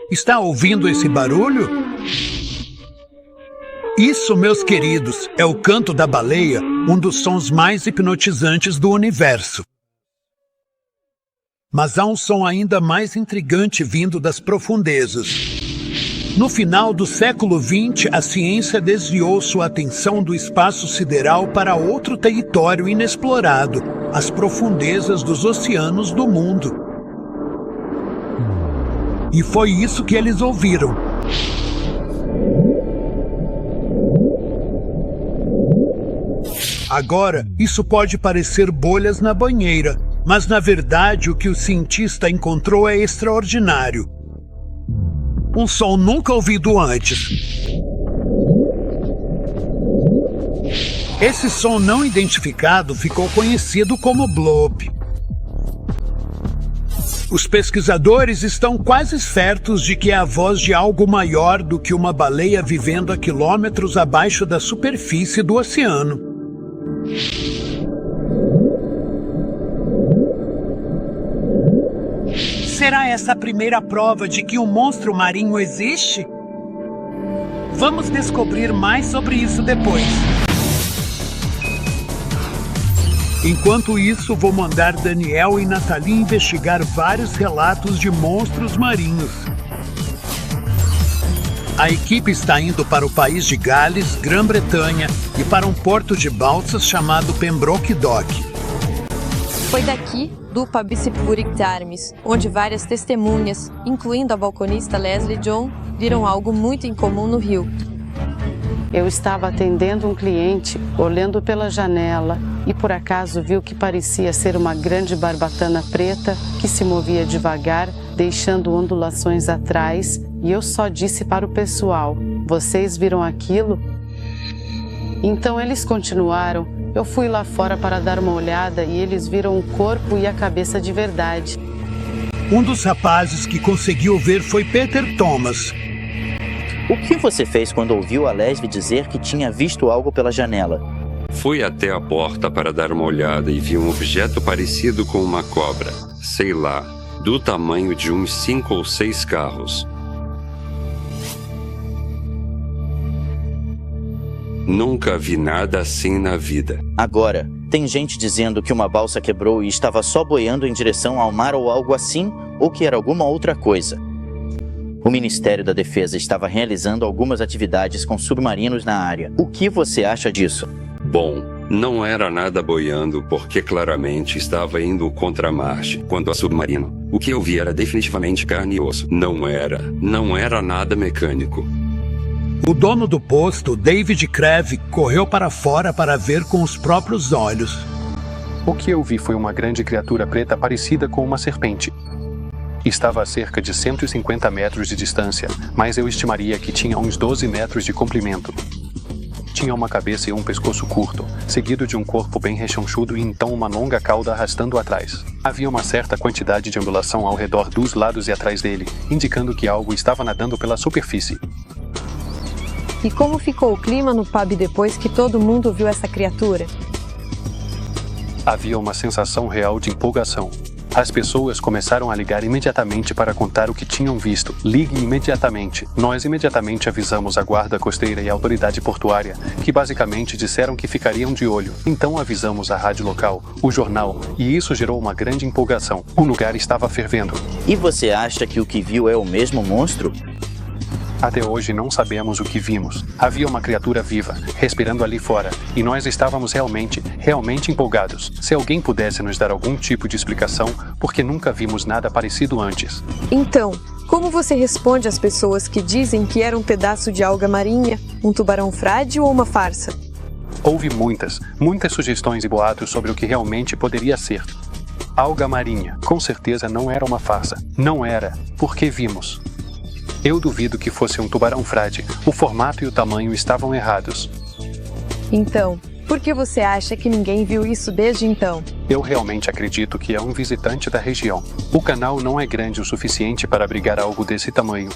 Está ouvindo esse barulho? Isso, meus queridos, é o canto da baleia, um dos sons mais hipnotizantes do universo. Mas há um som ainda mais intrigante vindo das profundezas. No final do século XX, a ciência desviou sua atenção do espaço sideral para outro território inexplorado, as profundezas dos oceanos do mundo. E foi isso que eles ouviram. Agora, isso pode parecer bolhas na banheira, mas na verdade o que o cientista encontrou é extraordinário. Um som nunca ouvido antes. Esse som não identificado ficou conhecido como bloop. Os pesquisadores estão quase certos de que é a voz de algo maior do que uma baleia vivendo a quilômetros abaixo da superfície do oceano. Será essa a primeira prova de que um monstro marinho existe? Vamos descobrir mais sobre isso depois. Enquanto isso, vou mandar Daniel e Nathalie investigar vários relatos de monstros marinhos. A equipe está indo para o país de Gales, Grã-Bretanha e para um porto de balsas chamado Pembroke Dock. Foi daqui, do pub Seapuric Arms, onde várias testemunhas, incluindo a balconista Leslie John, viram algo muito incomum no rio. Eu estava atendendo um cliente, olhando pela janela, e por acaso vi o que parecia ser uma grande barbatana preta que se movia devagar, deixando ondulações atrás, e eu só disse para o pessoal: "Vocês viram aquilo?" Então eles continuaram. Eu fui lá fora para dar uma olhada e eles viram o corpo e a cabeça de verdade. Um dos rapazes que conseguiu ver foi Peter Thomas. O que você fez quando ouviu a Leslie dizer que tinha visto algo pela janela? Fui até a porta para dar uma olhada e vi um objeto parecido com uma cobra, sei lá, do tamanho de uns 5 ou 6 carros. Nunca vi nada assim na vida. Agora, tem gente dizendo que uma balsa quebrou e estava só boiando em direção ao mar ou algo assim, ou que era alguma outra coisa. O Ministério da Defesa estava realizando algumas atividades com submarinos na área. O que você acha disso? Bom, não era nada boiando porque claramente estava indo contra a marcha quando a submarino. O que eu vi era definitivamente carne e osso. Não era nada mecânico. O dono do posto, David Creve, correu para fora para ver com os próprios olhos. O que eu vi foi uma grande criatura preta parecida com uma serpente. Estava a cerca de 150 metros de distância, mas eu estimaria que tinha uns 12 metros de comprimento. Tinha uma cabeça e um pescoço curto, seguido de um corpo bem rechonchudo e então uma longa cauda arrastando atrás. Havia uma certa quantidade de ondulação ao redor dos lados e atrás dele, indicando que algo estava nadando pela superfície. E como ficou o clima no pub depois que todo mundo viu essa criatura? Havia uma sensação real de empolgação. As pessoas começaram a ligar imediatamente para contar o que tinham visto. Ligue imediatamente. Nós imediatamente avisamos a guarda costeira e a autoridade portuária, que basicamente disseram que ficariam de olho. Então avisamos a rádio local, o jornal, e isso gerou uma grande empolgação. O lugar estava fervendo. E você acha que o que viu é o mesmo monstro? Até hoje não sabemos o que vimos. Havia uma criatura viva, respirando ali fora, e nós estávamos realmente empolgados. Se alguém pudesse nos dar algum tipo de explicação, porque nunca vimos nada parecido antes. Então, como você responde às pessoas que dizem que era um pedaço de alga marinha, um tubarão frágil ou uma farsa? Houve muitas sugestões e boatos sobre o que realmente poderia ser. Alga marinha, com certeza não era uma farsa. Não era, porque vimos. Eu duvido que fosse um tubarão frade. O formato e o tamanho estavam errados. Então, por que você acha que ninguém viu isso desde então? Eu realmente acredito que é um visitante da região. O canal não é grande o suficiente para abrigar algo desse tamanho.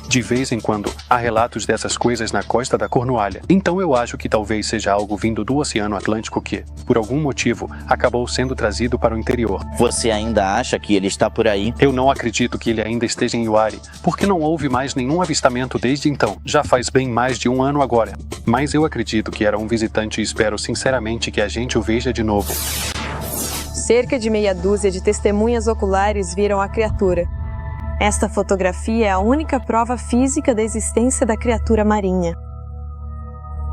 De vez em quando, há relatos dessas coisas na costa da Cornualha. Então eu acho que talvez seja algo vindo do Oceano Atlântico que, por algum motivo, acabou sendo trazido para o interior. Você ainda acha que ele está por aí? Eu não acredito que ele ainda esteja em Uari, porque não houve mais nenhum avistamento desde então. Já faz bem mais de 1 ano agora. Mas eu acredito que era um visitante e espero sinceramente que a gente o veja de novo. Cerca de meia dúzia de testemunhas oculares viram a criatura. Esta fotografia é a única prova física da existência da criatura marinha.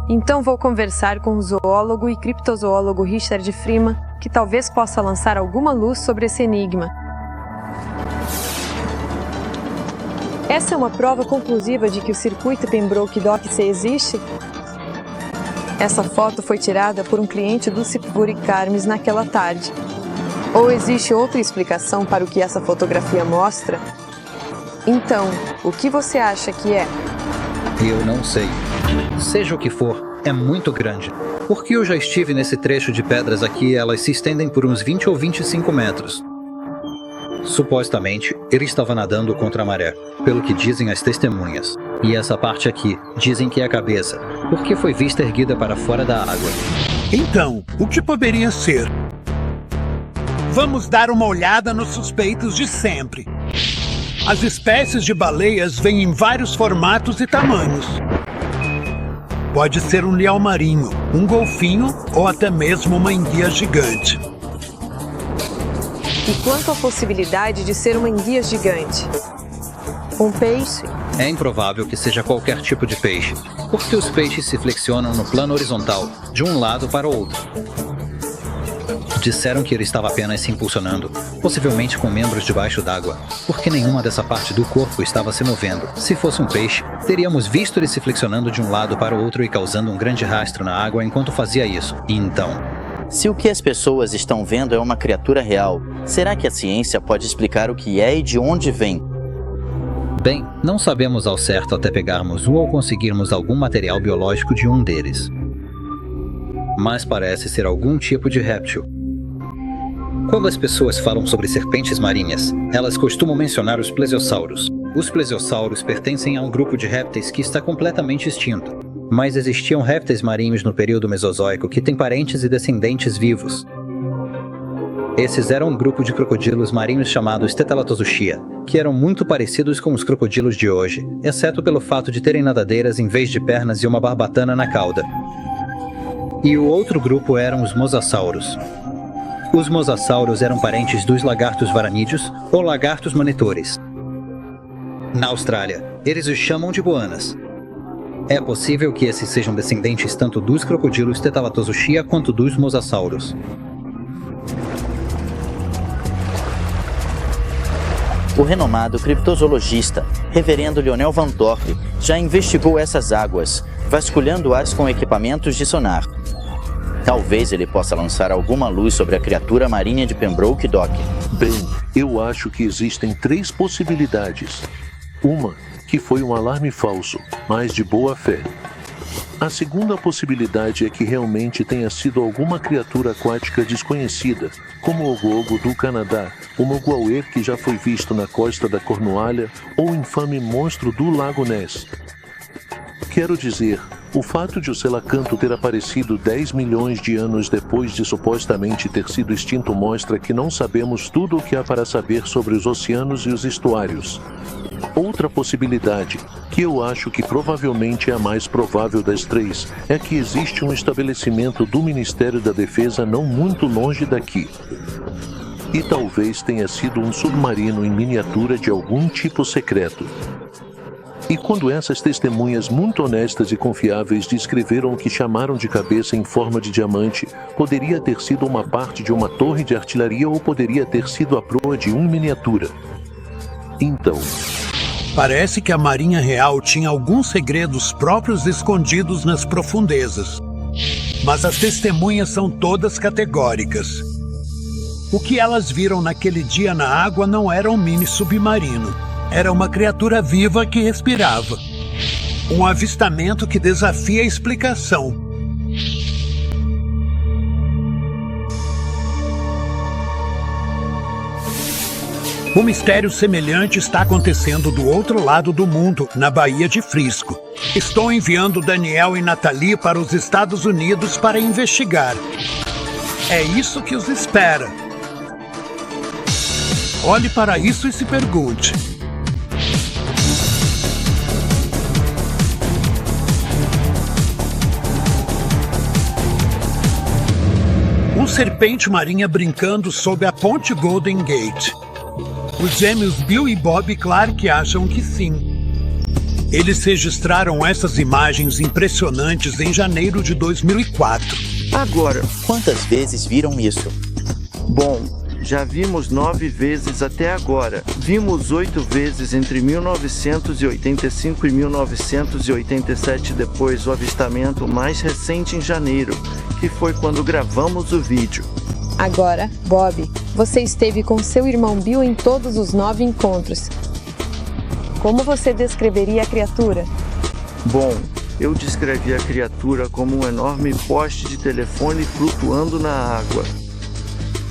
Então vou conversar com o zoólogo e criptozoólogo Richard Freeman, que talvez possa lançar alguma luz sobre esse enigma. Essa é uma prova conclusiva de que o circuito Pembroke Dock existe? Essa foto foi tirada por um cliente do Sipvurik Arms naquela tarde. Ou existe outra explicação para o que essa fotografia mostra? Então, o que você acha que é? Eu não sei. Seja o que for, é muito grande. Porque eu já estive nesse trecho de pedras aqui e elas se estendem por uns 20 ou 25 metros. Supostamente, ele estava nadando contra a maré, pelo que dizem as testemunhas. E essa parte aqui, dizem que é a cabeça, porque foi vista erguida para fora da água. Então, o que poderia ser? Vamos dar uma olhada nos suspeitos de sempre. As espécies de baleias vêm em vários formatos e tamanhos. Pode ser um leão marinho, um golfinho ou até mesmo uma enguia gigante. E quanto à possibilidade de ser uma enguia gigante? Um peixe? É improvável que seja qualquer tipo de peixe, porque os peixes se flexionam no plano horizontal, de um lado para o outro. Disseram que ele estava apenas se impulsionando, possivelmente com membros debaixo d'água, porque nenhuma dessa parte do corpo estava se movendo. Se fosse um peixe, teríamos visto ele se flexionando de um lado para o outro e causando um grande rastro na água enquanto fazia isso. E então... Se o que as pessoas estão vendo é uma criatura real, será que a ciência pode explicar o que é e de onde vem? Bem, não sabemos ao certo até pegarmos ou conseguirmos algum material biológico de um deles. Mas parece ser algum tipo de réptil. Quando as pessoas falam sobre serpentes marinhas, elas costumam mencionar os plesiosauros. Os plesiosauros pertencem a um grupo de répteis que está completamente extinto. Mas existiam répteis marinhos no período Mesozoico que têm parentes e descendentes vivos. Esses eram um grupo de crocodilos marinhos chamados Tetalatosuchia, que eram muito parecidos com os crocodilos de hoje, exceto pelo fato de terem nadadeiras em vez de pernas e uma barbatana na cauda. E o outro grupo eram os mosassauros. Os mosassauros eram parentes dos lagartos varanídeos ou lagartos monitores. Na Austrália, eles os chamam de boanas. É possível que esses sejam descendentes tanto dos crocodilos Tetalatosuchia quanto dos mosassauros. O renomado criptozoologista, reverendo Lionel Van Dorp, já investigou essas águas, vasculhando-as com equipamentos de sonar. Talvez ele possa lançar alguma luz sobre a criatura marinha de Pembroke Dock. Bem, eu acho que existem 3 possibilidades. Uma, que foi um alarme falso, mas de boa fé. A segunda possibilidade é que realmente tenha sido alguma criatura aquática desconhecida, como o gogo do Canadá, o moguauer que já foi visto na costa da Cornualha ou o infame monstro do Lago Ness. Quero dizer, o fato de o selacanto ter aparecido 10 milhões de anos depois de supostamente ter sido extinto mostra que não sabemos tudo o que há para saber sobre os oceanos e os estuários. Outra possibilidade, que eu acho que provavelmente é a mais provável das 3, é que existe um estabelecimento do Ministério da Defesa não muito longe daqui. E talvez tenha sido um submarino em miniatura de algum tipo secreto. E quando essas testemunhas muito honestas e confiáveis descreveram o que chamaram de cabeça em forma de diamante, poderia ter sido uma parte de uma torre de artilharia ou poderia ter sido a proa de um miniatura. Então... Parece que a Marinha Real tinha alguns segredos próprios escondidos nas profundezas. Mas as testemunhas são todas categóricas. O que elas viram naquele dia na água não era um mini submarino. Era uma criatura viva que respirava. Um avistamento que desafia a explicação. Um mistério semelhante está acontecendo do outro lado do mundo, na Baía de Frisco. Estou enviando Daniel e Nathalie para os Estados Unidos para investigar. É isso que os espera. Olhe para isso e se pergunte: uma serpente marinha brincando sob a ponte Golden Gate. Os gêmeos Bill e Bob Clark acham que sim. Eles registraram essas imagens impressionantes em janeiro de 2004. Agora, Quantas vezes viram isso? bom, já vimos 9 vezes até agora. Vimos 8 vezes entre 1985 e 1987, depois o avistamento mais recente em janeiro, que foi quando gravamos o vídeo. Agora, Bob, você esteve com seu irmão Bill em todos os 9 encontros. Como você descreveria a criatura? Bom, eu descrevi a criatura como um enorme poste de telefone flutuando na água.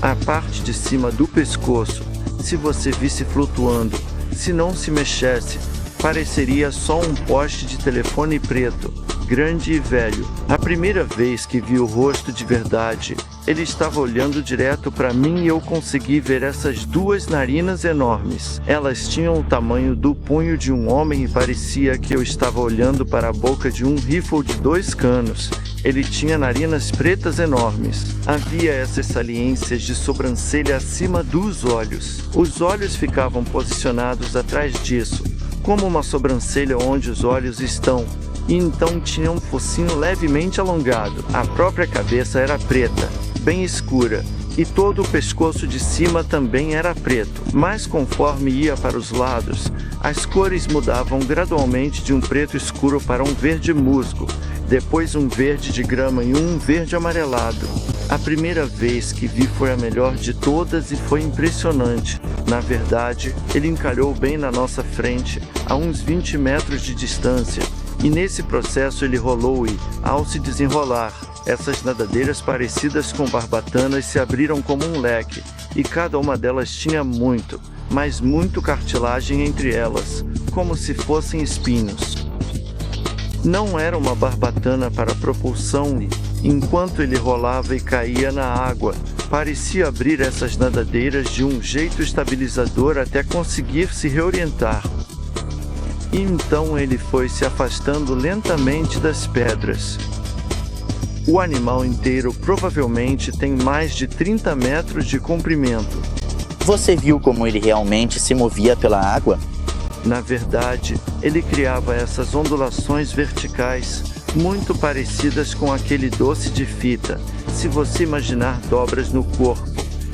A parte de cima do pescoço, se você visse flutuando, se não se mexesse, pareceria só um poste de telefone preto, grande e velho. A primeira vez que vi o rosto de verdade, ele estava olhando direto para mim e eu consegui ver essas 2 narinas enormes. Elas tinham o tamanho do punho de um homem e parecia que eu estava olhando para a boca de um rifle de 2 canos. Ele tinha narinas pretas enormes. Havia essas saliências de sobrancelha acima dos olhos. Os olhos ficavam posicionados atrás disso, como uma sobrancelha onde os olhos estão. E então tinha um focinho levemente alongado. A própria cabeça era preta, bem escura, e todo o pescoço de cima também era preto. Mas conforme ia para os lados, as cores mudavam gradualmente de um preto escuro para um verde musgo, depois um verde de grama e um verde amarelado. A primeira vez que vi foi a melhor de todas e foi impressionante. Na verdade, ele encalhou bem na nossa frente, a uns 20 metros de distância. E nesse processo ele rolou e, ao se desenrolar, essas nadadeiras parecidas com barbatanas se abriram como um leque, e cada uma delas tinha muito, mas muito cartilagem entre elas, como se fossem espinhos. Não era uma barbatana para propulsão e, enquanto ele rolava e caía na água, parecia abrir essas nadadeiras de um jeito estabilizador até conseguir se reorientar. E então ele foi se afastando lentamente das pedras. O animal inteiro provavelmente tem mais de 30 metros de comprimento. Você viu como ele realmente se movia pela água? Na verdade, ele criava essas ondulações verticais, muito parecidas com aquele doce de fita, se você imaginar dobras no corpo.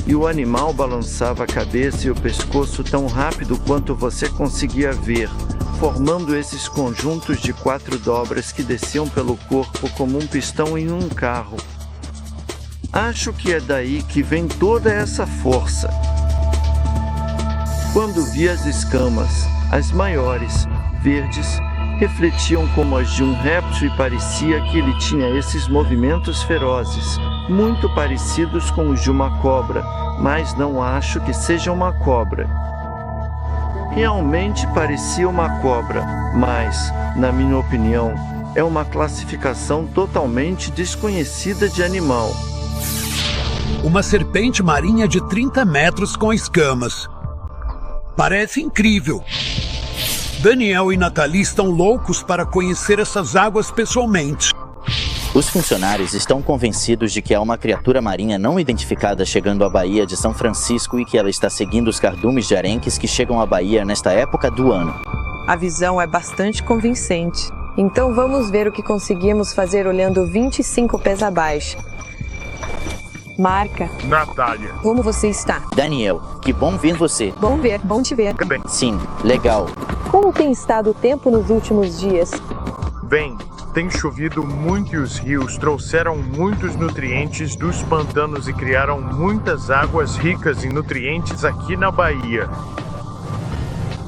E o animal balançava a cabeça e o pescoço tão rápido quanto você conseguia ver, formando esses conjuntos de 4 dobras que desciam pelo corpo como um pistão em um carro. Acho que é daí que vem toda essa força. Quando vi as escamas, as maiores, verdes, refletiam como as de um réptil e parecia que ele tinha esses movimentos ferozes, muito parecidos com os de uma cobra, mas não acho que seja uma cobra. Realmente parecia uma cobra, mas, na minha opinião, é uma classificação totalmente desconhecida de animal. Uma serpente marinha de 30 metros com escamas. Parece incrível. Daniel e Nathalie estão loucos para conhecer essas águas pessoalmente. Os funcionários estão convencidos de que há uma criatura marinha não identificada chegando à Baía de São Francisco e que ela está seguindo os cardumes de arenques que chegam à Baía nesta época do ano. A visão é bastante convincente. Então vamos ver o que conseguimos fazer olhando 25 pés abaixo. Marca. Natália. Como você está? Daniel, que bom ver você. Bom te ver. Bem. Sim, legal. Como tem estado o tempo nos últimos dias? Bem, tem chovido muito e os rios trouxeram muitos nutrientes dos pantanos e criaram muitas águas ricas em nutrientes aqui na Baía.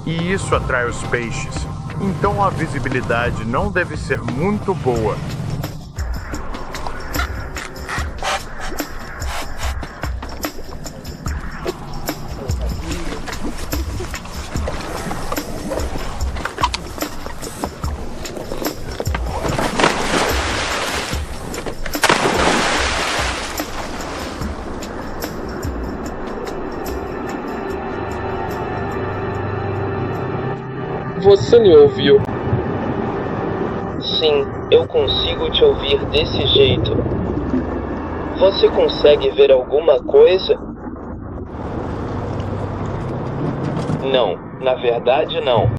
E isso atrai os peixes. Então a visibilidade não deve ser muito boa. Você me ouviu? Sim, eu consigo te ouvir desse jeito. Você consegue ver alguma coisa? Não, na verdade não.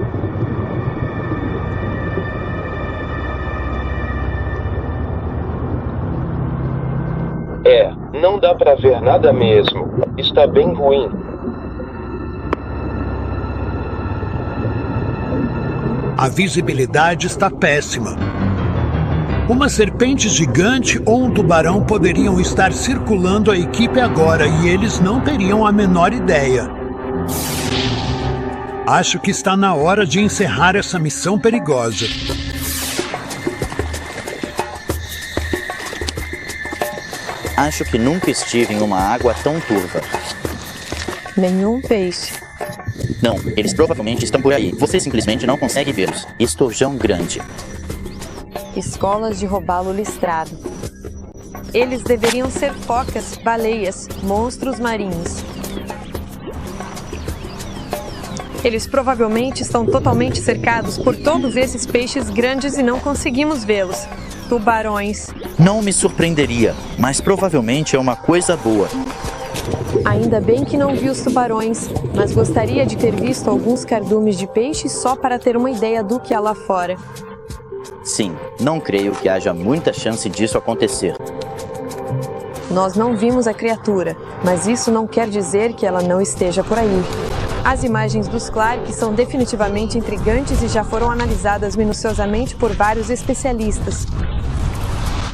Não dá pra ver nada mesmo. Está bem ruim. A visibilidade está péssima. Uma serpente gigante ou um tubarão poderiam estar circulando a equipe agora e eles não teriam a menor ideia. Acho que está na hora de encerrar essa missão perigosa. Acho que nunca estive em uma água tão turva. Nenhum peixe. Não, eles provavelmente estão por aí. Você simplesmente não consegue vê-los. Estojão grande. Escolas de robalo listrado. Eles deveriam ser focas, baleias, monstros marinhos. Eles provavelmente estão totalmente cercados por todos esses peixes grandes e não conseguimos vê-los. Tubarões. Não me surpreenderia, mas provavelmente é uma coisa boa. Ainda bem que não vi os tubarões, mas gostaria de ter visto alguns cardumes de peixe só para ter uma ideia do que há lá fora. Sim, não creio que haja muita chance disso acontecer. Nós não vimos a criatura, mas isso não quer dizer que ela não esteja por aí. As imagens dos Clark são definitivamente intrigantes e já foram analisadas minuciosamente por vários especialistas.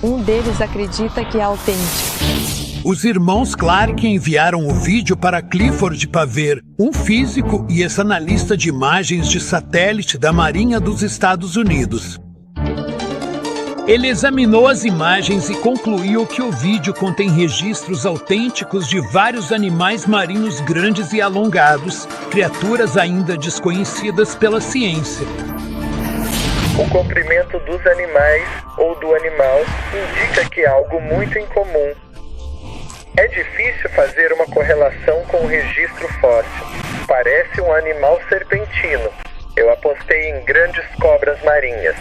Um deles acredita que é autêntico. Os irmãos Clark enviaram o vídeo para Clifford Paver, um físico e ex-analista de imagens de satélite da Marinha dos Estados Unidos. Ele examinou as imagens e concluiu que o vídeo contém registros autênticos de vários animais marinhos grandes e alongados, criaturas ainda desconhecidas pela ciência. O comprimento dos animais ou do animal indica que é algo muito incomum. É difícil fazer uma correlação com o registro fóssil. Parece um animal serpentino. Eu apostei em grandes cobras marinhas.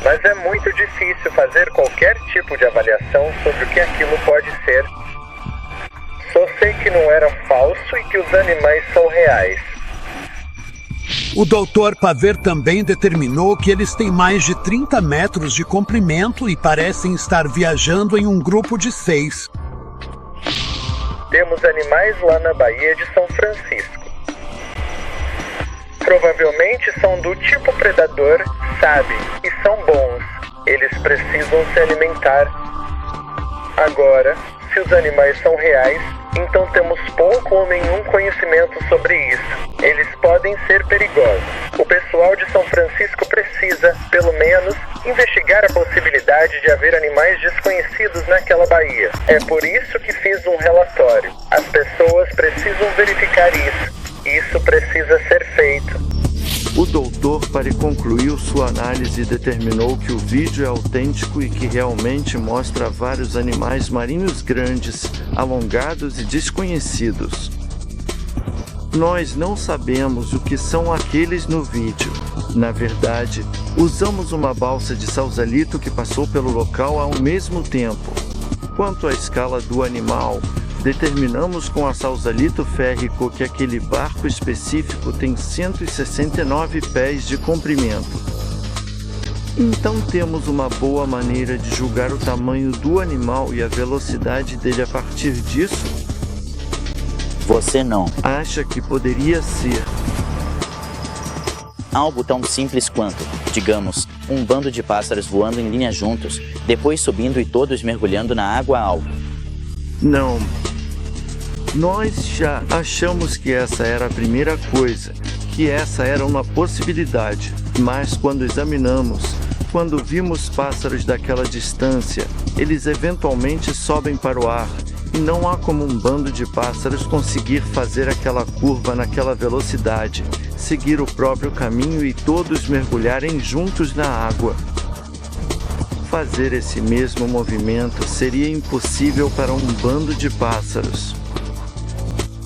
Mas é muito difícil fazer qualquer tipo de avaliação sobre o que aquilo pode ser. Só sei que não era falso e que os animais são reais. O Dr. Paver também determinou que eles têm mais de 30 metros de comprimento e parecem estar viajando em um grupo de 6. Temos animais lá na Baía de São Francisco. Provavelmente são do tipo predador, sabe, e são bons. Eles precisam se alimentar. Agora, se os animais são reais, então temos pouco ou nenhum conhecimento sobre isso. Eles podem ser perigosos. O pessoal de São Francisco precisa, pelo menos, investigar a possibilidade de haver animais desconhecidos naquela baía. É por isso que fiz um relatório. As pessoas precisam verificar isso. Isso precisa ser feito. O doutor Pare concluiu sua análise e determinou que o vídeo é autêntico e que realmente mostra vários animais marinhos grandes, alongados e desconhecidos. Nós não sabemos o que são aqueles no vídeo. Na verdade, usamos uma balsa de Sausalito que passou pelo local ao mesmo tempo. Quanto à escala do animal, determinamos com a Sausalito Férrico que aquele barco específico tem 169 pés de comprimento. Então temos uma boa maneira de julgar o tamanho do animal e a velocidade dele a partir disso? Você não. Acha que poderia ser algo tão simples quanto, digamos, um bando de pássaros voando em linha juntos, depois subindo e todos mergulhando na água alta? Não. Nós já achamos que essa era a primeira coisa, que essa era uma possibilidade, mas quando examinamos, quando vimos pássaros daquela distância, eles eventualmente sobem para o ar, e não há como um bando de pássaros conseguir fazer aquela curva naquela velocidade, seguir o próprio caminho e todos mergulharem juntos na água. Fazer esse mesmo movimento seria impossível para um bando de pássaros.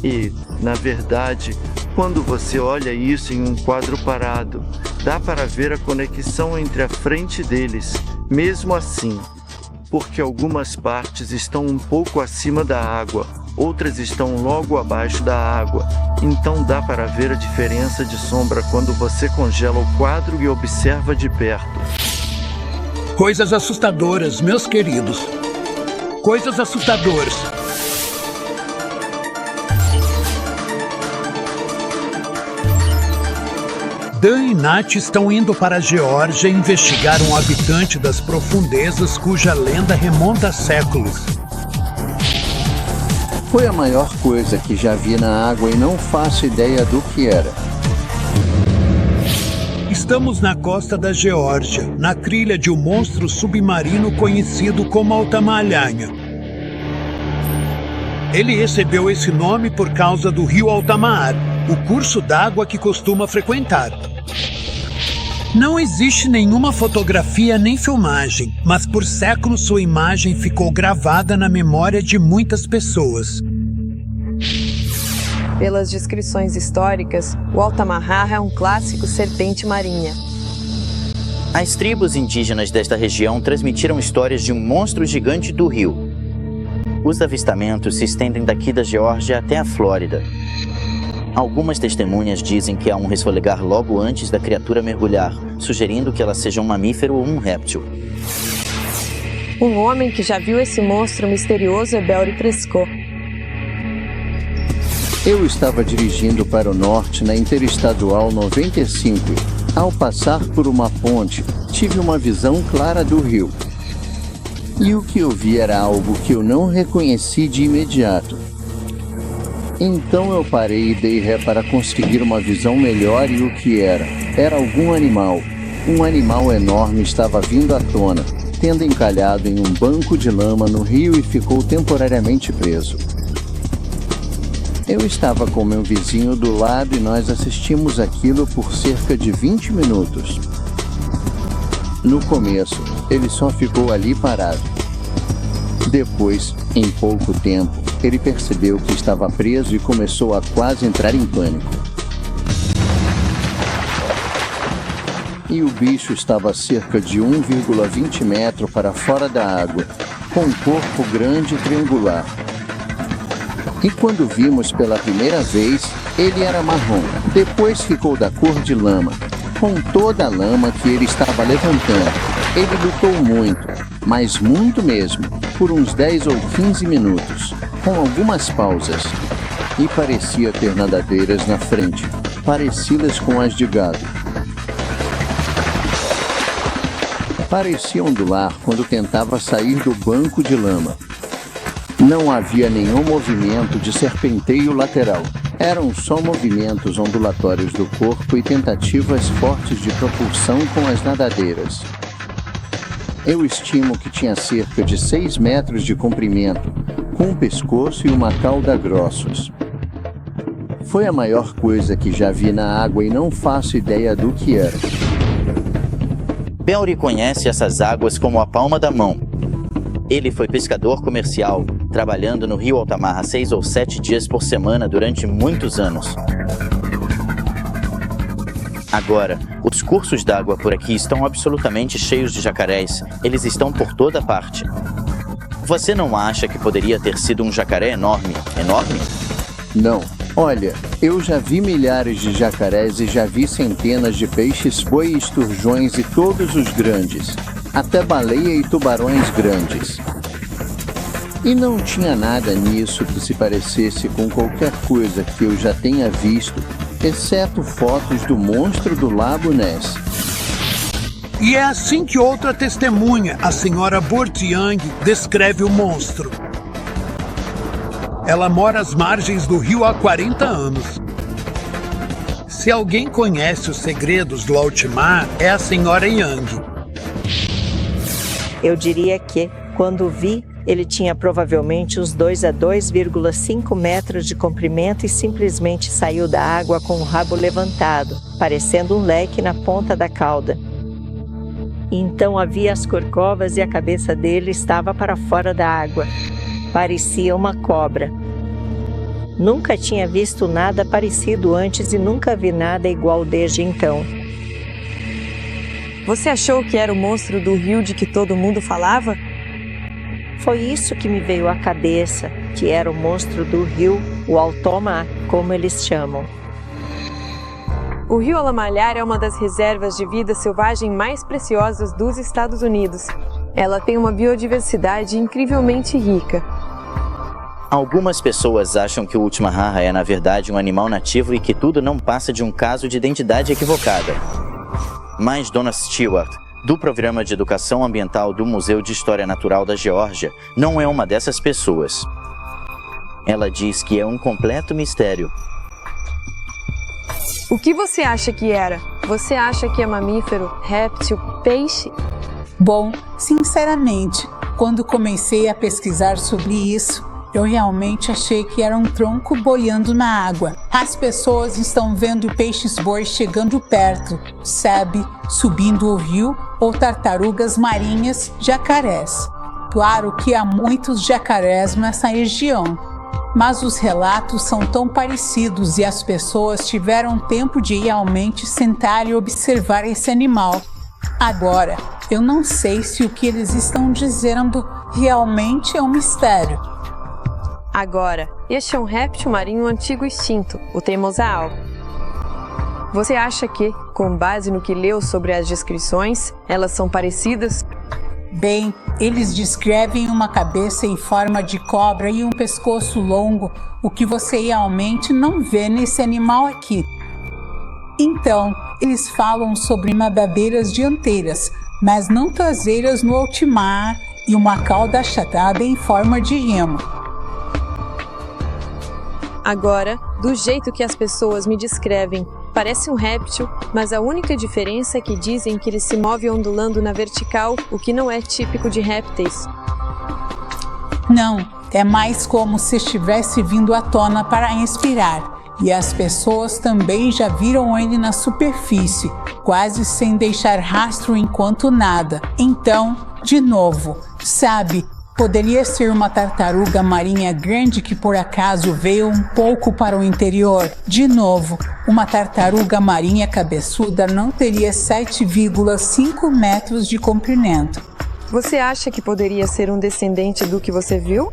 E, na verdade, Quando você olha isso em um quadro parado, dá para ver a conexão entre a frente deles, mesmo assim, porque algumas partes estão um pouco acima da água, outras estão logo abaixo da água, então dá para ver a diferença de sombra quando você congela o quadro e observa de perto. Coisas assustadoras, meus queridos. Coisas assustadoras. Dan e Nat estão indo para a Geórgia investigar um habitante das profundezas cuja lenda remonta a séculos. Foi a maior coisa que já vi na água e não faço ideia do que era. Estamos na costa da Geórgia, na trilha de um monstro submarino conhecido como Altamalhanha. Ele recebeu esse nome por causa do rio Altamar, o curso d'água que costuma frequentar. Não existe nenhuma fotografia nem filmagem, mas por séculos sua imagem ficou gravada na memória de muitas pessoas. Pelas descrições históricas, o Altamarra é um clássico serpente marinha. As tribos indígenas desta região transmitiram histórias de um monstro gigante do rio. Os avistamentos se estendem daqui da Geórgia até a Flórida. Algumas testemunhas dizem que há um resfolegar logo antes da criatura mergulhar, sugerindo que ela seja um mamífero ou um réptil. Um homem que já viu esse monstro misterioso é Belry Prescott. Eu estava dirigindo para o norte na Interestadual 95. Ao passar por uma ponte, tive uma visão clara do rio. E o que eu vi era algo que eu não reconheci de imediato. Então eu parei e dei ré para conseguir uma visão melhor e o que era? Era algum animal. Um animal enorme estava vindo à tona, tendo encalhado em um banco de lama no rio e ficou temporariamente preso. Eu estava com meu vizinho do lado e nós assistimos aquilo por cerca de 20 minutos. No começo, ele só ficou ali parado. Depois, em pouco tempo, ele percebeu que estava preso e começou a quase entrar em pânico. E o bicho estava a cerca de 1,20 metros para fora da água, com um corpo grande e triangular. E quando vimos pela primeira vez, ele era marrom. Depois ficou da cor de lama, com toda a lama que ele estava levantando. Ele lutou muito, mas muito mesmo, por uns 10 ou 15 minutos, com algumas pausas. E parecia ter nadadeiras na frente, parecidas com as de gado. Parecia ondular quando tentava sair do banco de lama. Não havia nenhum movimento de serpenteio lateral. Eram só movimentos ondulatórios do corpo e tentativas fortes de propulsão com as nadadeiras. Eu estimo que tinha cerca de 6 metros de comprimento, com um pescoço e uma cauda grossos. Foi a maior coisa que já vi na água e não faço ideia do que era. Belry conhece essas águas como a palma da mão. Ele foi pescador comercial, trabalhando no rio Altamarra 6 ou 7 dias por semana durante muitos anos. Agora, os cursos d'água por aqui estão absolutamente cheios de jacarés. Eles estão por toda parte. Você não acha que poderia ter sido um jacaré enorme? Enorme? Não. Olha, eu já vi milhares de jacarés e já vi centenas de peixes-boi, esturjões e todos os grandes. Até baleia e tubarões grandes. E não tinha nada nisso que se parecesse com qualquer coisa que eu já tenha visto, exceto fotos do monstro do Lago Ness. E é assim que outra testemunha, a senhora Bortiang, descreve o monstro. Ela mora às margens do rio há 40 anos. Se alguém conhece os segredos do Altamar, é a senhora Yang. Eu diria que, quando vi, ele tinha provavelmente uns 2 a 2,5 metros de comprimento e simplesmente saiu da água com o rabo levantado, parecendo um leque na ponta da cauda. Então havia as corcovas e a cabeça dele estava para fora da água. Parecia uma cobra. Nunca tinha visto nada parecido antes e nunca vi nada igual desde então. Você achou que era o monstro do rio de que todo mundo falava? Foi isso que me veio à cabeça, que era o monstro do rio, o Altomar, como eles chamam. O rio Alamalhar é uma das reservas de vida selvagem mais preciosas dos Estados Unidos. Ela tem uma biodiversidade incrivelmente rica. Algumas pessoas acham que o Ultimarara é, na verdade, um animal nativo e que tudo não passa de um caso de identidade equivocada. Mas Donna Stewart, do Programa de Educação Ambiental do Museu de História Natural da Geórgia, não é uma dessas pessoas. Ela diz que é um completo mistério. O que você acha que era? Você acha que é mamífero, réptil, peixe? Bom, sinceramente, quando comecei a pesquisar sobre isso, eu realmente achei que era um tronco boiando na água. As pessoas estão vendo peixes-boi chegando perto, sabe, subindo o rio, ou tartarugas marinhas, jacarés. Claro que há muitos jacarés nessa região, mas os relatos são tão parecidos e as pessoas tiveram tempo de realmente sentar e observar esse animal. Agora, eu não sei se o que eles estão dizendo realmente é um mistério. Agora, este é um réptil marinho antigo extinto, o teimosaal. Você acha que, com base no que leu sobre as descrições, elas são parecidas? Bem, eles descrevem uma cabeça em forma de cobra e um pescoço longo, o que você realmente não vê nesse animal aqui. Então, eles falam sobre nadadeiras dianteiras, mas não traseiras no Ultimar e uma cauda achatada em forma de remo. Agora, do jeito que as pessoas me descrevem, parece um réptil, mas a única diferença é que dizem que ele se move ondulando na vertical, o que não é típico de répteis. Não, é mais como se estivesse vindo à tona para respirar. E as pessoas também já viram ele na superfície, quase sem deixar rastro enquanto nada. Então, de novo, sabe, poderia ser uma tartaruga marinha grande que por acaso veio um pouco para o interior. De novo, uma tartaruga marinha cabeçuda não teria 7,5 metros de comprimento. Você acha que poderia ser um descendente do que você viu?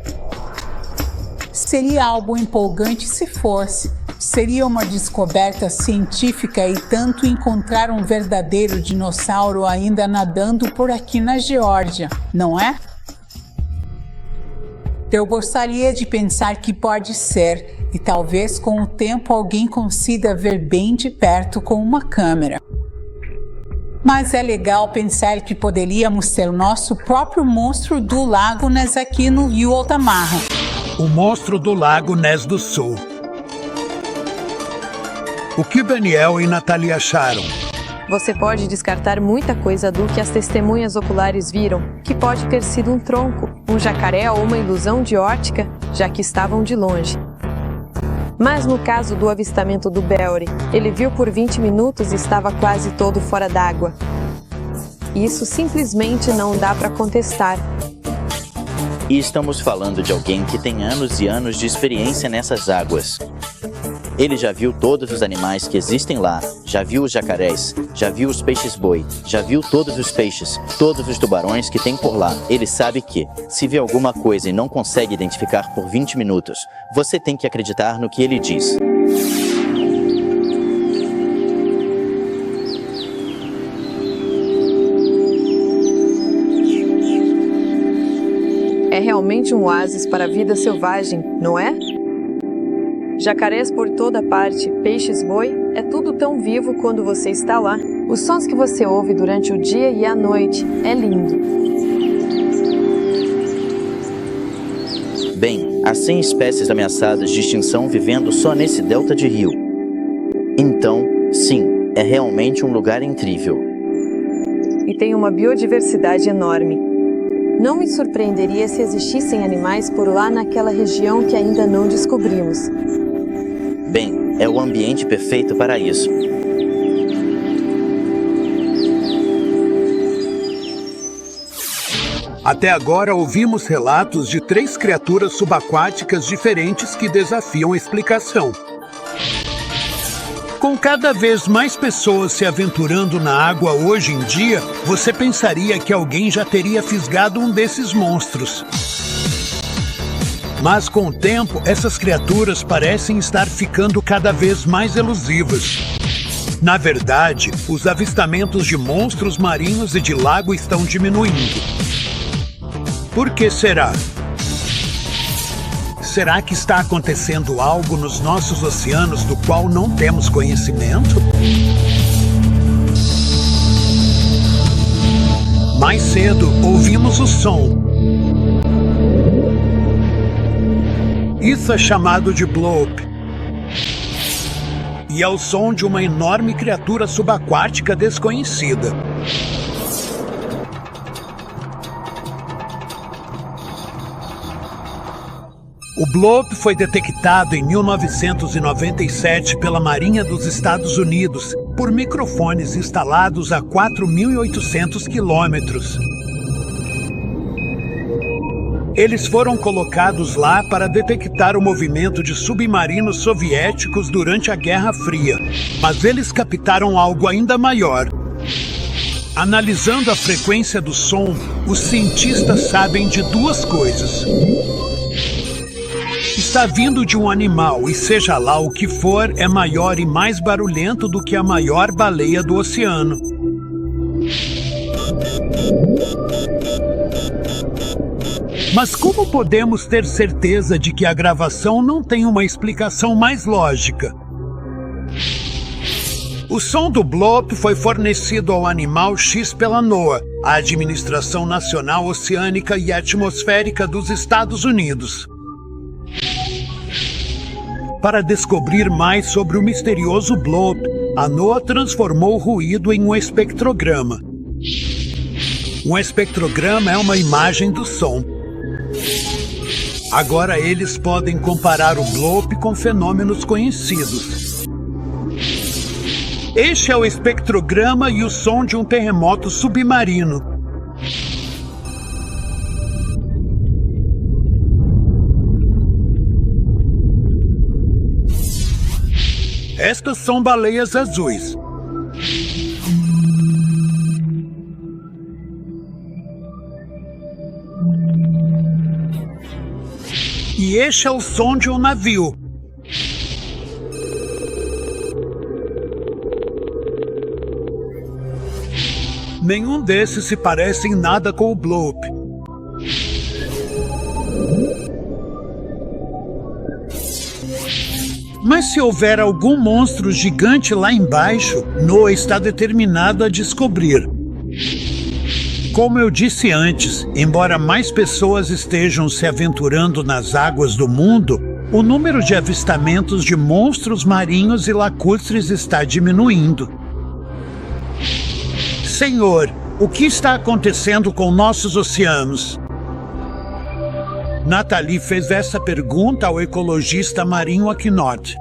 Seria algo empolgante se fosse. Seria uma descoberta científica e tanto encontrar um verdadeiro dinossauro ainda nadando por aqui na Geórgia, não é? Eu gostaria de pensar que pode ser, e talvez com o tempo alguém consiga ver bem de perto com uma câmera. Mas é legal pensar que poderíamos ter o nosso próprio monstro do Lago Ness aqui no rio Altamarra. O monstro do Lago Ness do Sul. O que Daniel e Natalie acharam? Você pode descartar muita coisa do que as testemunhas oculares viram, que pode ter sido um tronco, um jacaré ou uma ilusão de óptica, já que estavam de longe. Mas no caso do avistamento do Belry, ele viu por 20 minutos e estava quase todo fora d'água. Isso simplesmente não dá para contestar. E estamos falando de alguém que tem anos e anos de experiência nessas águas. Ele já viu todos os animais que existem lá, já viu os jacarés, já viu os peixes-boi, já viu todos os peixes, todos os tubarões que tem por lá. Ele sabe que, se vê alguma coisa e não consegue identificar por 20 minutos, você tem que acreditar no que ele diz. É realmente um oásis para a vida selvagem, não é? Jacarés por toda parte, peixes-boi, é tudo tão vivo quando você está lá. Os sons que você ouve durante o dia e a noite, é lindo. Bem, há 100 espécies ameaçadas de extinção vivendo só nesse delta de rio. Então, sim, é realmente um lugar incrível. E tem uma biodiversidade enorme. Não me surpreenderia se existissem animais por lá naquela região que ainda não descobrimos. Bem, é o ambiente perfeito para isso. Até agora ouvimos relatos de 3 criaturas subaquáticas diferentes que desafiam a explicação. Com cada vez mais pessoas se aventurando na água hoje em dia, você pensaria que alguém já teria fisgado um desses monstros. Mas com o tempo, essas criaturas parecem estar ficando cada vez mais elusivas. Na verdade, os avistamentos de monstros marinhos e de lago estão diminuindo. Por que será? Será que está acontecendo algo nos nossos oceanos do qual não temos conhecimento? Mais cedo, ouvimos o som. Isso é chamado de bloop. E é o som de uma enorme criatura subaquática desconhecida. O bloop foi detectado em 1997 pela Marinha dos Estados Unidos por microfones instalados a 4.800 quilômetros. Eles foram colocados lá para detectar o movimento de submarinos soviéticos durante a Guerra Fria, mas eles captaram algo ainda maior. Analisando a frequência do som, os cientistas sabem de 2 coisas. Está vindo de um animal e seja lá o que for, é maior e mais barulhento do que a maior baleia do oceano. Mas como podemos ter certeza de que a gravação não tem uma explicação mais lógica? O som do bloop foi fornecido ao animal X pela NOAA, a Administração Nacional Oceânica e Atmosférica dos Estados Unidos. Para descobrir mais sobre o misterioso bloop, a NOAA transformou o ruído em um espectrograma. Um espectrograma é uma imagem do som. Agora eles podem comparar o bloop com fenômenos conhecidos. Este é o espectrograma e o som de um terremoto submarino. Estas são baleias azuis. E este é o som de um navio. Nenhum desses se parece em nada com o bloop. Mas se houver algum monstro gigante lá embaixo, NOAA está determinado a descobrir. Como eu disse antes, embora mais pessoas estejam se aventurando nas águas do mundo, o número de avistamentos de monstros marinhos e lacustres está diminuindo. Senhor, o que está acontecendo com nossos oceanos? Nathalie fez essa pergunta ao ecologista marinho Aknot,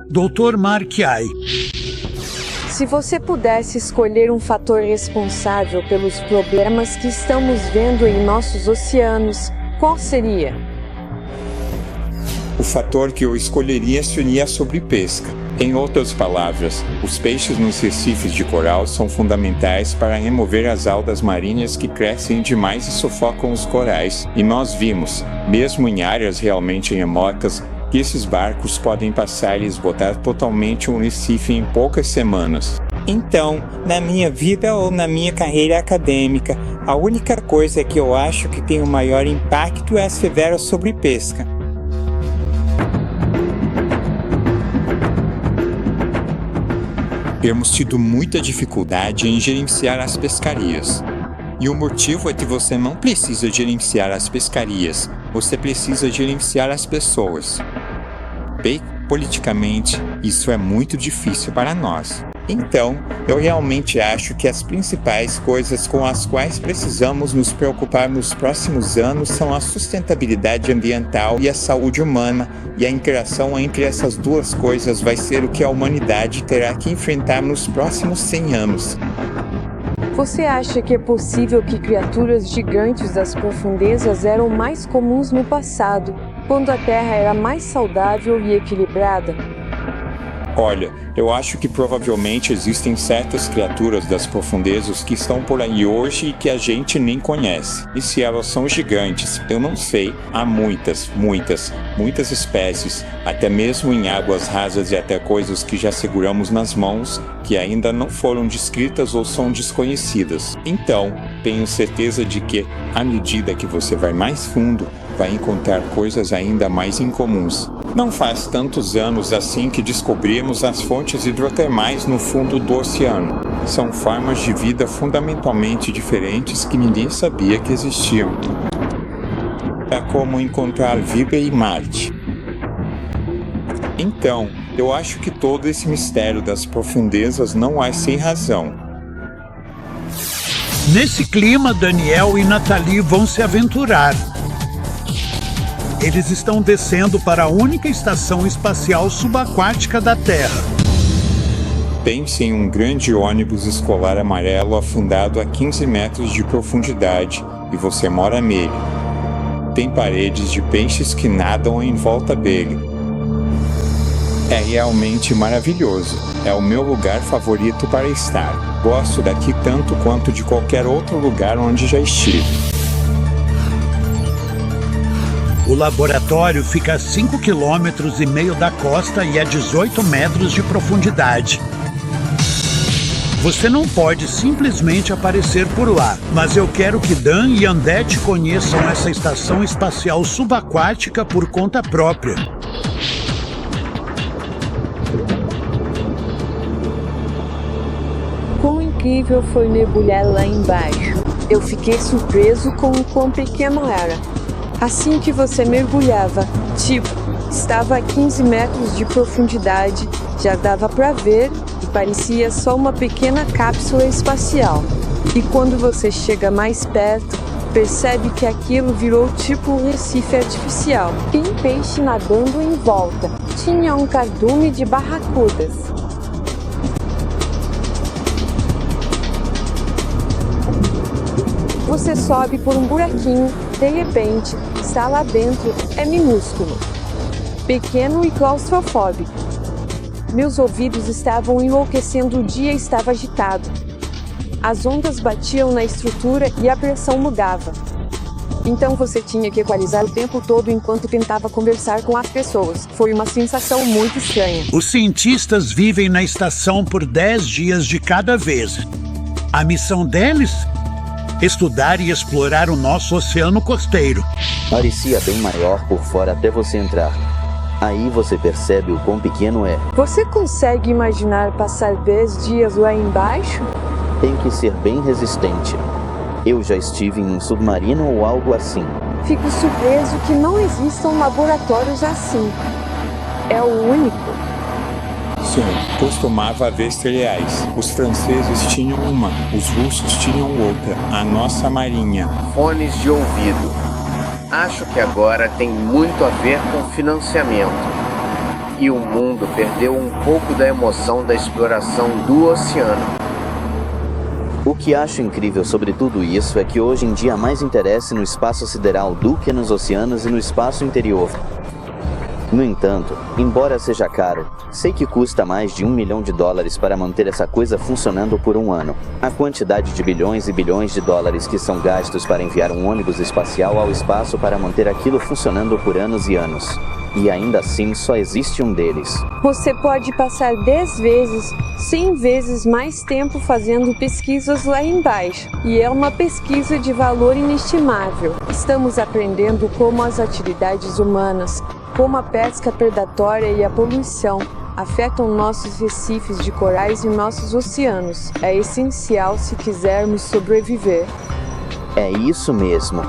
Dr. Mark Ai. Se você pudesse escolher um fator responsável pelos problemas que estamos vendo em nossos oceanos, qual seria? O fator que eu escolheria seria a sobrepesca. Em outras palavras, os peixes nos recifes de coral são fundamentais para remover as algas marinhas que crescem demais e sufocam os corais. E nós vimos, mesmo em áreas realmente remotas, que esses barcos podem passar e esgotar totalmente um recife em poucas semanas. Então, na minha vida ou na minha carreira acadêmica, a única coisa que eu acho que tem o maior impacto é a severa sobrepesca. Temos tido muita dificuldade em gerenciar as pescarias. E o motivo é que você não precisa gerenciar as pescarias, você precisa gerenciar as pessoas. Bem, politicamente, isso é muito difícil para nós. Então, eu realmente acho que as principais coisas com as quais precisamos nos preocupar nos próximos anos são a sustentabilidade ambiental e a saúde humana, e a interação entre essas duas coisas vai ser o que a humanidade terá que enfrentar nos próximos 100 anos. Você acha que é possível que criaturas gigantes das profundezas eram mais comuns no passado, quando a Terra era mais saudável e equilibrada? Olha, eu acho que provavelmente existem certas criaturas das profundezas que estão por aí hoje e que a gente nem conhece. E se elas são gigantes, eu não sei. Há muitas espécies, até mesmo em águas rasas e até coisas que já seguramos nas mãos, que ainda não foram descritas ou são desconhecidas. Então, tenho certeza de que, à medida que você vai mais fundo, vai encontrar coisas ainda mais incomuns. Não faz tantos anos assim que descobrimos as fontes hidrotermais no fundo do oceano. São formas de vida fundamentalmente diferentes que ninguém sabia que existiam. É como encontrar vida em Marte. Então, eu acho que todo esse mistério das profundezas não é sem razão. Nesse clima, Daniel e Nathalie vão se aventurar. Eles estão descendo para a única estação espacial subaquática da Terra. Pense em um grande ônibus escolar amarelo afundado a 15 metros de profundidade e você mora nele. Tem paredes de peixes que nadam em volta dele. É realmente maravilhoso. É o meu lugar favorito para estar. Gosto daqui tanto quanto de qualquer outro lugar onde já estive. O laboratório fica a 5,5 km da costa e a 18 metros de profundidade. Você não pode simplesmente aparecer por lá, mas eu quero que Dan e Andete conheçam essa estação espacial subaquática por conta própria. Quão incrível foi mergulhar lá embaixo. Eu fiquei surpreso com o quão pequeno era. Assim que você mergulhava, estava a 15 metros de profundidade, já dava para ver e parecia só uma pequena cápsula espacial. E quando você chega mais perto, percebe que aquilo virou tipo um recife artificial. Tem peixe nadando em volta, tinha um cardume de barracudas. Você sobe por um buraquinho, de repente, está lá dentro, é minúsculo, pequeno e claustrofóbico. Meus ouvidos estavam enlouquecendo, o dia estava agitado. As ondas batiam na estrutura e a pressão mudava. Então você tinha que equalizar o tempo todo enquanto tentava conversar com as pessoas. Foi uma sensação muito estranha. Os cientistas vivem na estação por 10 dias de cada vez. A missão deles? Estudar e explorar o nosso oceano costeiro. Parecia bem maior por fora até você entrar. Aí você percebe o quão pequeno é. Você consegue imaginar passar 10 dias lá embaixo? Tem que ser bem resistente. Eu já estive em um submarino ou algo assim. Fico surpreso que não existam laboratórios assim. É o único. Sim, costumava haver cereais. Os franceses tinham uma, os russos tinham outra, a nossa marinha. Fones de ouvido. Acho que agora tem muito a ver com financiamento. E o mundo perdeu um pouco da emoção da exploração do oceano. O que acho incrível sobre tudo isso é que hoje em dia há mais interesse no espaço sideral do que nos oceanos e no espaço interior. No entanto, embora seja caro, sei que custa mais de $1 milhão para manter essa coisa funcionando por um ano. A quantidade de bilhões e bilhões de dólares que são gastos para enviar um ônibus espacial ao espaço para manter aquilo funcionando por anos e anos. E ainda assim só existe um deles. Você pode passar 10 vezes, 100 vezes mais tempo fazendo pesquisas lá embaixo. E é uma pesquisa de valor inestimável. Estamos aprendendo como as atividades humanas, como a pesca predatória e a poluição, afetam nossos recifes de corais e nossos oceanos. É essencial se quisermos sobreviver. É isso mesmo.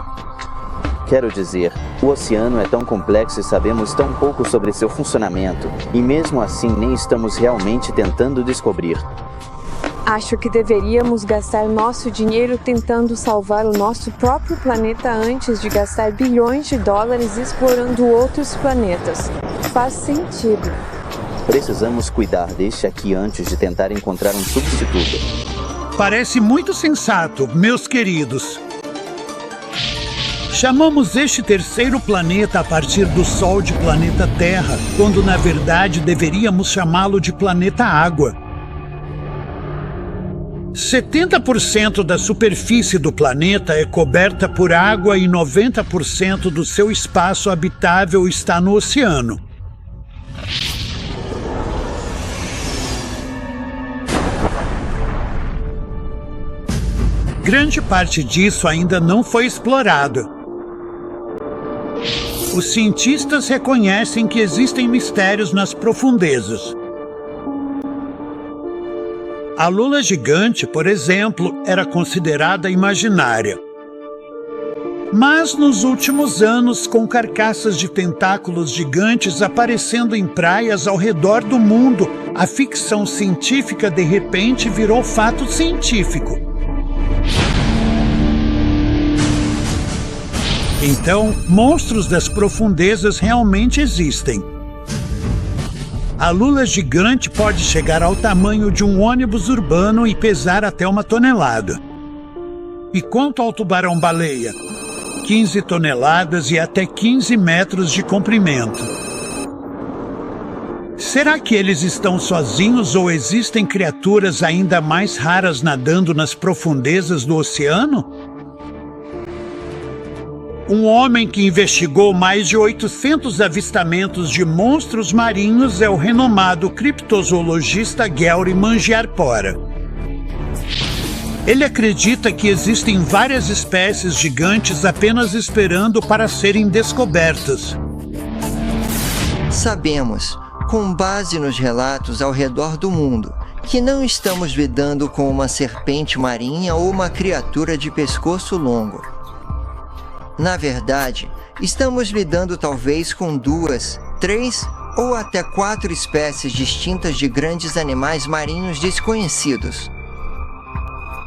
Quero dizer, o oceano é tão complexo e sabemos tão pouco sobre seu funcionamento, e mesmo assim nem estamos realmente tentando descobrir. Acho que deveríamos gastar nosso dinheiro tentando salvar o nosso próprio planeta antes de gastar bilhões de dólares explorando outros planetas. Faz sentido. Precisamos cuidar deste aqui antes de tentar encontrar um substituto. Parece muito sensato, meus queridos. Chamamos este terceiro planeta a partir do Sol de planeta Terra, quando na verdade deveríamos chamá-lo de planeta Água. 70% da superfície do planeta é coberta por água e 90% do seu espaço habitável está no oceano. Grande parte disso ainda não foi explorado. Os cientistas reconhecem que existem mistérios nas profundezas. A lula gigante, por exemplo, era considerada imaginária. Mas nos últimos anos, com carcaças de tentáculos gigantes aparecendo em praias ao redor do mundo, a ficção científica de repente virou fato científico. Então, monstros das profundezas realmente existem. A lula gigante pode chegar ao tamanho de um ônibus urbano e pesar até 1 tonelada. E quanto ao tubarão-baleia? 15 toneladas e até 15 metros de comprimento. Será que eles estão sozinhos ou existem criaturas ainda mais raras nadando nas profundezas do oceano? Um homem que investigou mais de 800 avistamentos de monstros marinhos é o renomado criptozoologista Gary Mangiapora. Ele acredita que existem várias espécies gigantes apenas esperando para serem descobertas. Sabemos, com base nos relatos ao redor do mundo, que não estamos lidando com uma serpente marinha ou uma criatura de pescoço longo. Na verdade, estamos lidando talvez com 2, 3 ou até 4 espécies distintas de grandes animais marinhos desconhecidos.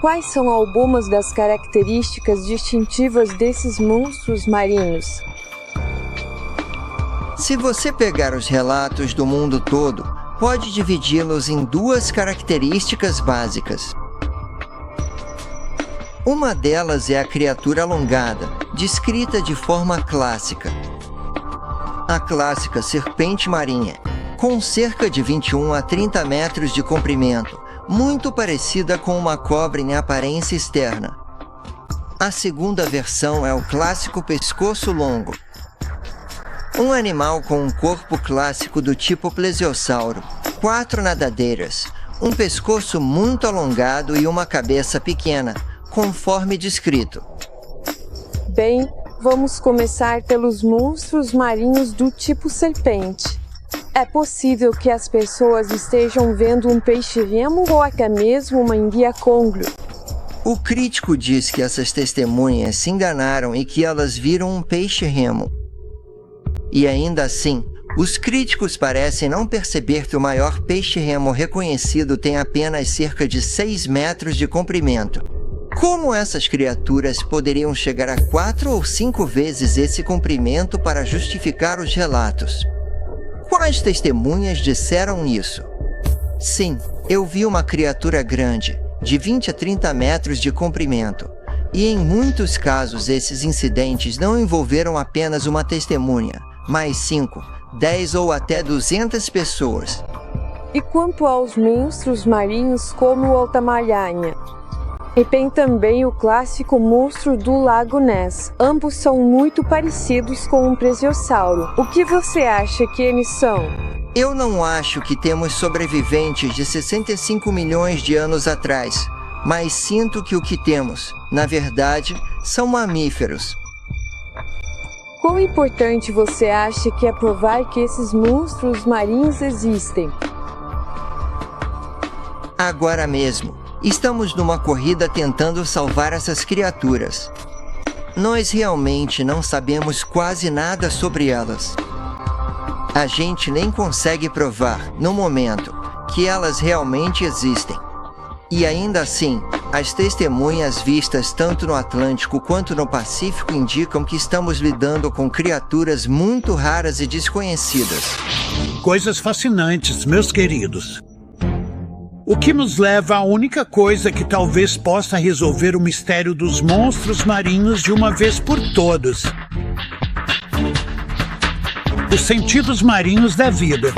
Quais são algumas das características distintivas desses monstros marinhos? Se você pegar os relatos do mundo todo, pode dividi-los em 2 características básicas. Uma delas é a criatura alongada, descrita de forma clássica. A clássica serpente marinha, com cerca de 21 a 30 metros de comprimento, muito parecida com uma cobra em aparência externa. A segunda versão é o clássico pescoço longo. Um animal com um corpo clássico do tipo plesiosauro, 4 nadadeiras, um pescoço muito alongado e uma cabeça pequena, conforme descrito. Bem, vamos começar pelos monstros marinhos do tipo serpente. É possível que as pessoas estejam vendo um peixe-remo ou até mesmo uma enguia congrio. O crítico diz que essas testemunhas se enganaram e que elas viram um peixe-remo. E ainda assim, os críticos parecem não perceber que o maior peixe-remo reconhecido tem apenas cerca de 6 metros de comprimento. Como essas criaturas poderiam chegar a 4 ou 5 vezes esse comprimento para justificar os relatos? Quais testemunhas disseram isso? Sim, eu vi uma criatura grande, de 20 a 30 metros de comprimento. E em muitos casos esses incidentes não envolveram apenas uma testemunha, mas 5, 10 ou até 200 pessoas. E quanto aos monstros marinhos como o alta-maranha? E tem também o clássico monstro do Lago Ness. Ambos são muito parecidos com um plesiosauro. O que você acha que eles são? Eu não acho que temos sobreviventes de 65 milhões de anos atrás, mas sinto que o que temos, na verdade, são mamíferos. Quão importante você acha que é provar que esses monstros marinhos existem? Agora mesmo. Estamos numa corrida tentando salvar essas criaturas. Nós realmente não sabemos quase nada sobre elas. A gente nem consegue provar, no momento, que elas realmente existem. E ainda assim, as testemunhas vistas tanto no Atlântico quanto no Pacífico indicam que estamos lidando com criaturas muito raras e desconhecidas. Coisas fascinantes, meus queridos. O que nos leva à única coisa que talvez possa resolver o mistério dos monstros marinhos de uma vez por todas: os sentidos marinhos da vida.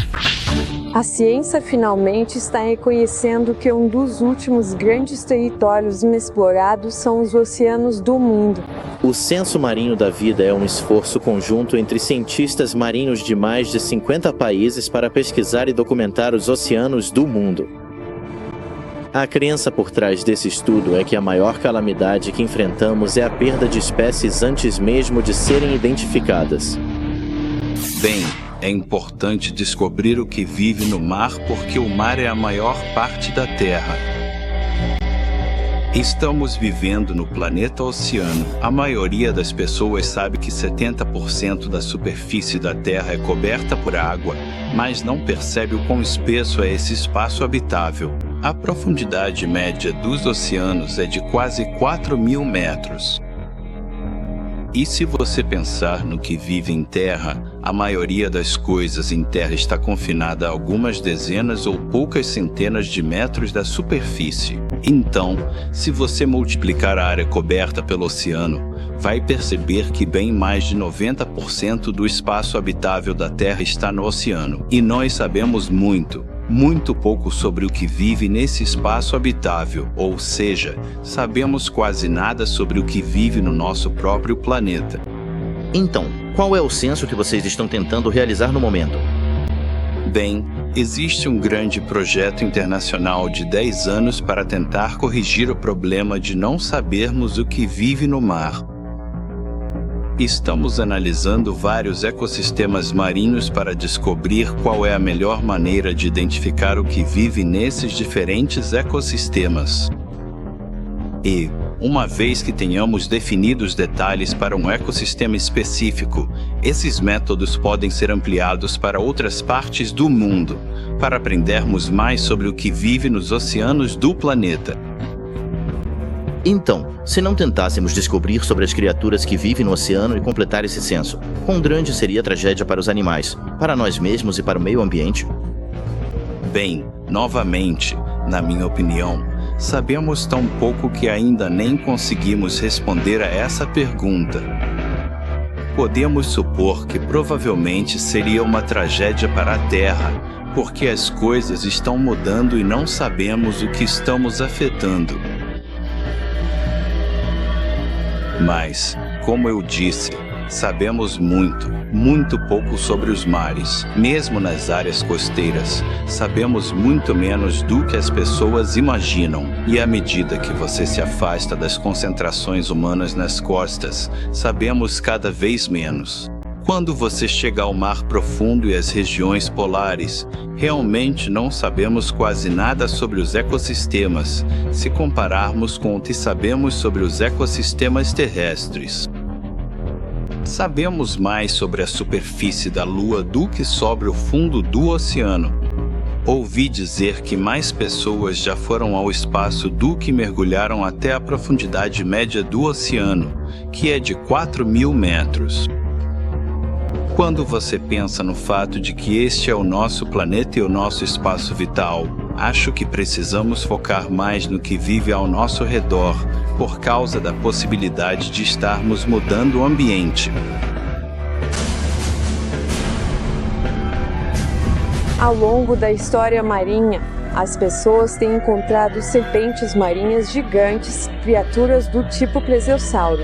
A ciência finalmente está reconhecendo que um dos últimos grandes territórios inexplorados são os oceanos do mundo. O Censo Marinho da Vida é um esforço conjunto entre cientistas marinhos de mais de 50 países para pesquisar e documentar os oceanos do mundo. A crença por trás desse estudo é que a maior calamidade que enfrentamos é a perda de espécies antes mesmo de serem identificadas. Bem, é importante descobrir o que vive no mar porque o mar é a maior parte da Terra. Estamos vivendo no planeta oceano. A maioria das pessoas sabe que 70% da superfície da Terra é coberta por água, mas não percebe o quão espesso é esse espaço habitável. A profundidade média dos oceanos é de quase 4.000 metros. E se você pensar no que vive em terra, a maioria das coisas em terra está confinada a algumas dezenas ou poucas centenas de metros da superfície. Então, se você multiplicar a área coberta pelo oceano, vai perceber que bem mais de 90% do espaço habitável da Terra está no oceano. E nós sabemos muito pouco sobre o que vive nesse espaço habitável, ou seja, sabemos quase nada sobre o que vive no nosso próprio planeta. Então, qual é o censo que vocês estão tentando realizar no momento? Bem, existe um grande projeto internacional de 10 anos para tentar corrigir o problema de não sabermos o que vive no mar. Estamos analisando vários ecossistemas marinhos para descobrir qual é a melhor maneira de identificar o que vive nesses diferentes ecossistemas. E, uma vez que tenhamos definido os detalhes para um ecossistema específico, esses métodos podem ser ampliados para outras partes do mundo, para aprendermos mais sobre o que vive nos oceanos do planeta. Então, se não tentássemos descobrir sobre as criaturas que vivem no oceano e completar esse censo, quão grande seria a tragédia para os animais, para nós mesmos e para o meio ambiente? Bem, novamente, na minha opinião, sabemos tão pouco que ainda nem conseguimos responder a essa pergunta. Podemos supor que provavelmente seria uma tragédia para a Terra, porque as coisas estão mudando e não sabemos o que estamos afetando. Mas, como eu disse, sabemos muito pouco sobre os mares. Mesmo nas áreas costeiras, sabemos muito menos do que as pessoas imaginam. E à medida que você se afasta das concentrações humanas nas costas, sabemos cada vez menos. Quando você chega ao mar profundo e às regiões polares, realmente não sabemos quase nada sobre os ecossistemas, se compararmos com o que sabemos sobre os ecossistemas terrestres. Sabemos mais sobre a superfície da Lua do que sobre o fundo do oceano. Ouvi dizer que mais pessoas já foram ao espaço do que mergulharam até a profundidade média do oceano, que é de 4.000 metros. Quando você pensa no fato de que este é o nosso planeta e o nosso espaço vital, acho que precisamos focar mais no que vive ao nosso redor, por causa da possibilidade de estarmos mudando o ambiente. Ao longo da história marinha, as pessoas têm encontrado serpentes marinhas gigantes, criaturas do tipo plesiosauro.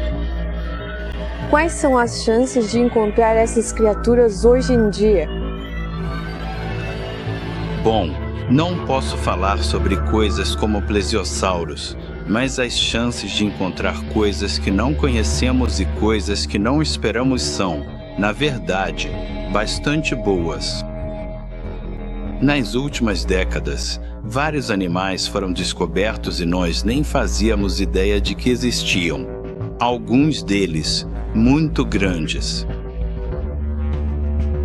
Quais são as chances de encontrar essas criaturas hoje em dia? Bom, não posso falar sobre coisas como plesiosauros, mas as chances de encontrar coisas que não conhecemos e coisas que não esperamos são, na verdade, bastante boas. Nas últimas décadas, vários animais foram descobertos e nós nem fazíamos ideia de que existiam. Alguns deles muito grandes.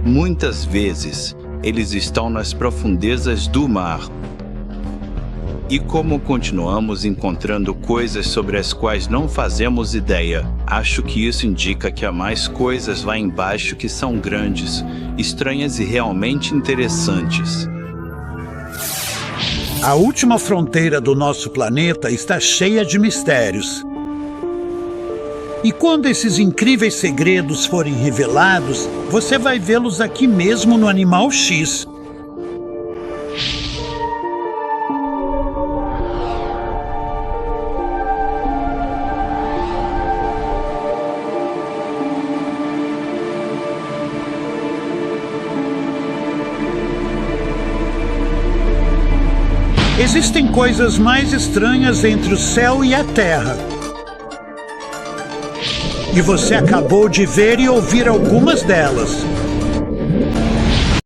Muitas vezes, eles estão nas profundezas do mar. E como continuamos encontrando coisas sobre as quais não fazemos ideia, acho que isso indica que há mais coisas lá embaixo que são grandes, estranhas e realmente interessantes. A última fronteira do nosso planeta está cheia de mistérios. E quando esses incríveis segredos forem revelados, você vai vê-los aqui mesmo no Animal X. Existem coisas mais estranhas entre o céu e a terra. E você acabou de ver e ouvir algumas delas.